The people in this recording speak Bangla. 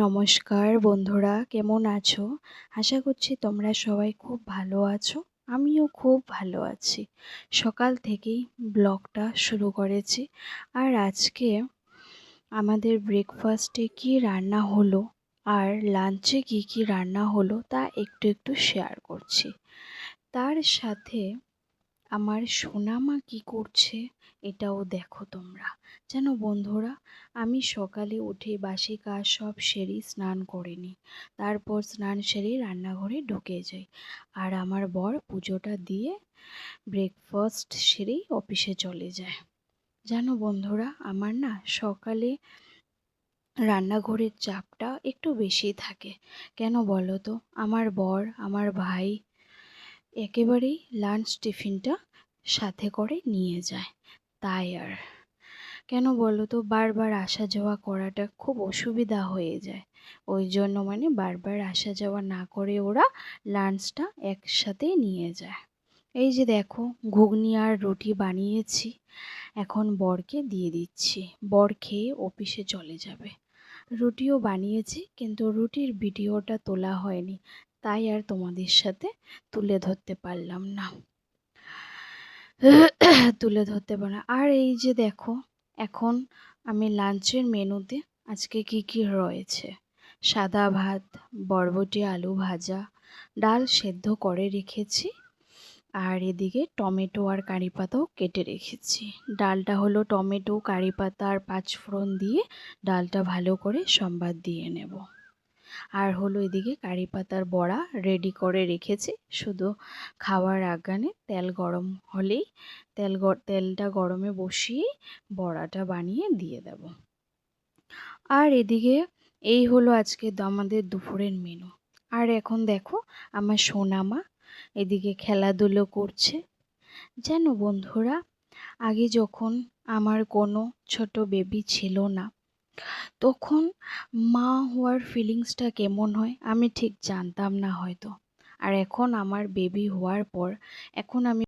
নমস্কার বন্ধুরা, কেমন আছো? আশা করছি তোমরা সবাই খুব ভালো আছো। আমিও খুব ভালো আছি। সকাল থেকেই ব্লগটা শুরু করেছি। আর আজকে আমাদের ব্রেকফাস্টে কি রান্না হলো আর লাঞ্চে কি রান্না হলো তা একটু একটু শেয়ার করছি। তার সাথে আমার সোনামা কি করছে এটাও দেখো তোমরা। জানো বন্ধুরা, আমি সকালে উঠে বাসি কাজ সব সেরে স্নান করে নিই। তারপর স্নান সেরে রান্নাঘরে ঢুকে যাই। আর আমার বর পুজোটা দিয়ে ব্রেকফাস্ট সেরেই অফিসে চলে যায়। জানো বন্ধুরা, আমার না সকালে রান্নাঘরের চাপটা একটু বেশি থাকে। কেন বলো তো? আমার বর, আমার ভাই একেবারেই লাঞ্চ টিফিনটা সাথে করে নিয়ে যায়। তাই আর কেন বলো তো, বারবার আসা যাওয়া করাটা খুব অসুবিধা হয়ে যায়। ওই জন্য বারবার আসা যাওয়া না করে ওরা লাঞ্চটা একসাথে নিয়ে যায়। এই যে দেখো, ঘুগনি আর রুটি বানিয়েছি, এখন বরকে দিয়ে দিচ্ছি। বর খেয়ে অফিসে চলে যাবে। রুটিও বানিয়েছি, কিন্তু রুটির ভিডিওটা তোলা হয়নি, তাই আর তোমাদের সাথে তুলে ধরতে পারলাম না। আর এই যে দেখো, এখন আমি লাঞ্চের মেনুতে আজকে কি রয়েছে: সাদা ভাত, বরবটি আলু ভাজা, ডাল সেদ্ধ করে রেখেছি, আর এদিকে টমেটো আর কারি পাতাও কেটে রেখেছি। ডালটা হলো টমেটো, কারি পাতা আর পাঁচফোড়ন দিয়ে ডালটা ভালো করে সম্বাদ দিয়ে নেব। আর হলো এদিকে কারি পাতার বড়া রেডি করে রেখেছি, শুধু খাওয়ার আগানে তেল গরম হলেই তেলটা গরমে বসিয়ে বড়াটা বানিয়ে দিয়ে দেব। আর এদিকে এই হলো আজকে আমাদের দুপুরের মেনু। আর এখন দেখো, আমার সোনামা এদিকে খেলাধুলো করছে। জানো বন্ধুরা, আগে যখন আমার কোনো ছোট বেবি ছিল না, তখন মা হওয়ার ফিলিংসটা কেমন হয় আমি ঠিক জানতাম না হয়তো। আর এখন আমার বেবি হওয়ার পর এখন আমি